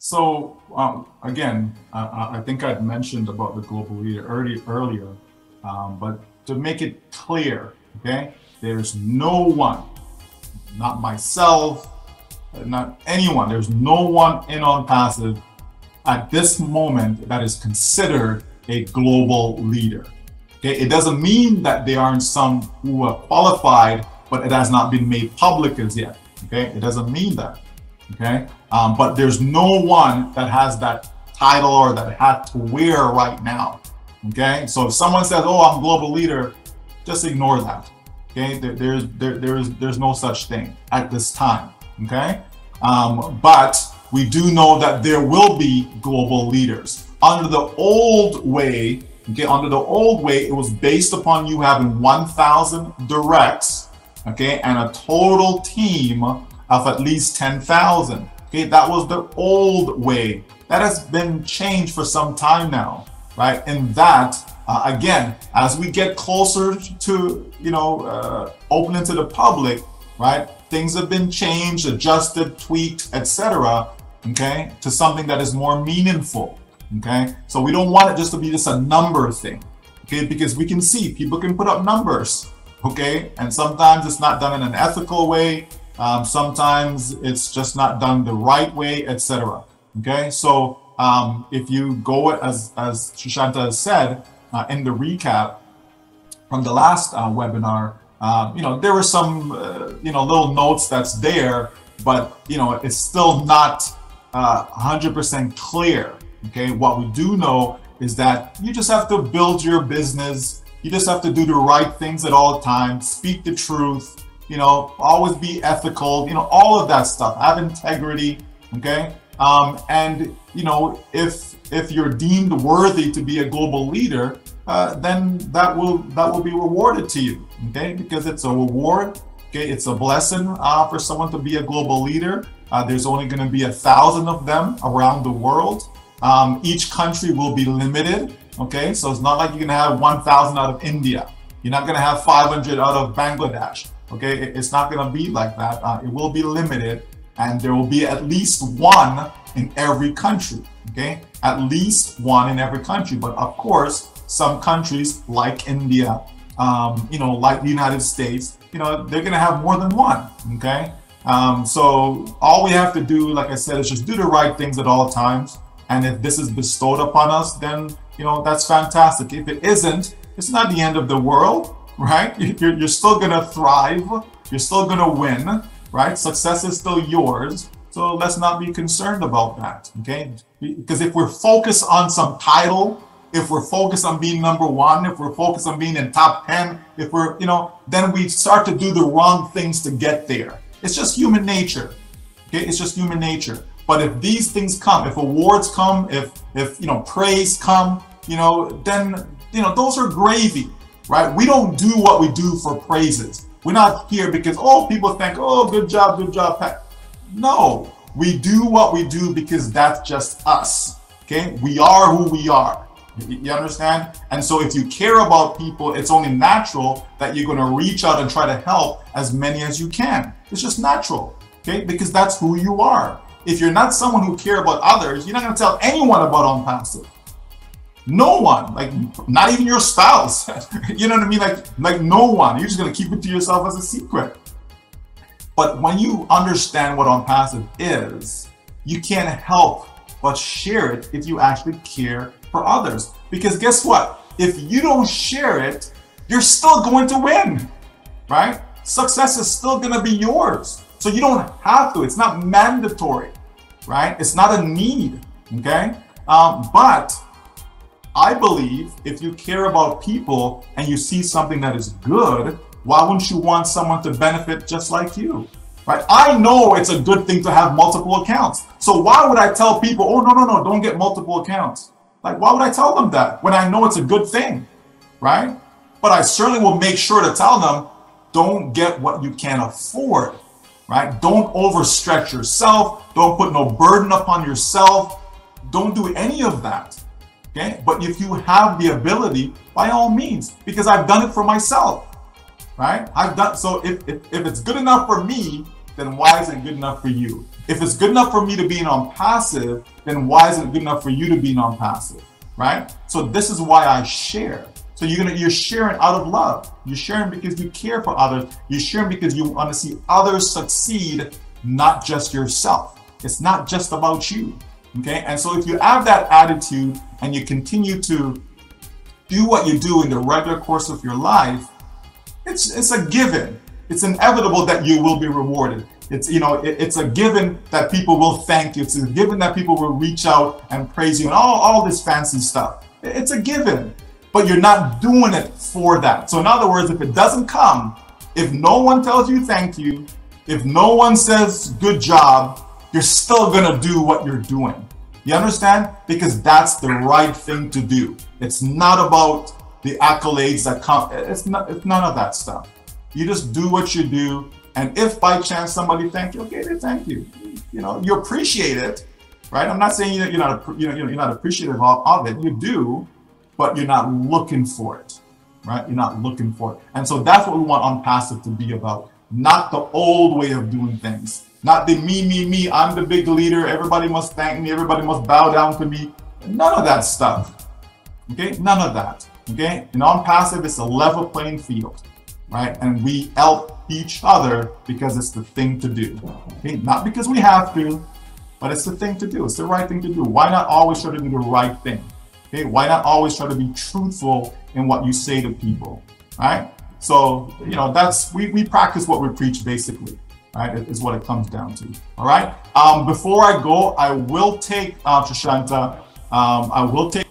So again, I think I'd mentioned about the global leader earlier, but to make it clear, okay, there's no one, not myself, not anyone, there's no one in Onpassive at this moment that is considered a global leader. Okay, it doesn't mean that there aren't some who are qualified, but it has not been made public as yet. Okay, it doesn't mean that. Okay, but there's no one that has that title or that hat to wear right now. Okay, so if someone says, "Oh, I'm global leader," just ignore that. Okay, there's no such thing at this time. Okay, but we do know that there will be global leaders. Under the old way, okay, under the old way, it was based upon you having 1,000 directs, okay, and a total team of at least 10,000. Okay, that was the old way. That has been changed for some time now, right? And that, again, as we get closer to, opening to the public, right? Things have been changed, adjusted, tweaked, etc. Okay, to something that is more meaningful. Okay, so we don't want it just to be just a number thing. Okay, because we can see people can put up numbers. Okay, and sometimes it's not done in an ethical way. Sometimes it's just not done the right way, etc. Okay, so if you go as Shushanta has said in the recap from the last webinar, there were some little notes that's there, but it's still not 100% clear. Okay, what we do know is that you just have to build your business. You just have to do the right things at all times, speak the truth, always be ethical, all of that stuff, have integrity. Okay, and if you're deemed worthy to be a global leader, then that will be rewarded to you. Okay, because it's a reward. Okay, it's a blessing for someone to be a global leader. There's only going to be 1,000 of them around the world. Each country will be limited. Okay, so it's not like you're going to have 1,000 out of India. You're not going to have 500 out of Bangladesh. Okay, it's not going to be like that. It will be limited, and there will be at least one in every country. Okay, at least one in every country. But of course, some countries like India, like the United States, they're going to have more than one. Okay, so all we have to do, like I said, is just do the right things at all times. And if this is bestowed upon us, then that's fantastic. If it isn't, it's not the end of the world, right? You're still gonna thrive. You're still gonna win, right? Success is still yours. So let's not be concerned about that, okay? Because if we're focused on some title, if we're focused on being number one, if we're focused on being in top 10, if we're, then we start to do the wrong things to get there. It's just human nature, okay? It's just human nature. But if these things come, if awards come, if praise come, then those are gravy, right? We don't do what we do for praises. We're not here because people think, oh, good job, Pat. No, we do what we do because that's just us. Okay, we are who we are. You understand? And so if you care about people, it's only natural that you're going to reach out and try to help as many as you can. It's just natural, okay? Because that's who you are. If you're not someone who cares about others, you're not going to tell anyone about Onpassive. No one, like not even your spouse. You know what I mean? Like no one. You're just going to keep it to yourself as a secret. But when you understand what Onpassive is, you can't help but share it if you actually care for others. Because guess what? If you don't share it, you're still going to win, right? Success is still going to be yours. So you don't have to, it's not mandatory, right? It's not a need, okay? But I believe if you care about people and you see something that is good, why wouldn't you want someone to benefit just like you, right? I know it's a good thing to have multiple accounts. So why would I tell people, oh, no, don't get multiple accounts? Like, why would I tell them that when I know it's a good thing, right? But I certainly will make sure to tell them, don't get what you can't afford. Right? Don't overstretch yourself. Don't put no burden upon yourself. Don't do any of that. Okay? But if you have the ability, by all means, because I've done it for myself. Right? So if it's good enough for me, then why isn't it good enough for you? If it's good enough for me to be on passive, then why isn't it good enough for you to be on passive, right? So this is why I share. So you're sharing out of love. You're sharing because you care for others. You're sharing because you want to see others succeed, not just yourself. It's not just about you, okay? And so if you have that attitude and you continue to do what you do in the regular course of your life, it's a given. It's inevitable that you will be rewarded. It's, you know, it's a given that people will thank you. It's a given that people will reach out and praise you and all this fancy stuff. It's a given, but you're not doing it for that. So in other words, if it doesn't come, if no one tells you thank you, if no one says good job, you're still gonna do what you're doing. You understand? Because that's the right thing to do. It's not about the accolades that come. It's none of that stuff. You just do what you do, and if by chance somebody thank you, okay, they thank you. You know, you appreciate it, right? I'm not saying you're not appreciative of it. You do, but you're not looking for it, right? You're not looking for it, and so that's what we want Onpassive to be about. Not the old way of doing things. Not the me, I'm the big leader, everybody must thank me, everybody must bow down to me. None of that stuff, okay? None of that, okay? In Onpassive, it's a level playing field, right? And we help each other because it's the thing to do, okay? Not because we have to, but it's the thing to do. It's the right thing to do. Why not always try to do the right thing, okay? Why not always try to be truthful in what you say to people, right? So, you know, that's, we practice what we preach, basically. Right, is what it comes down to. All right. Before I go, I will take Trishanta. I will take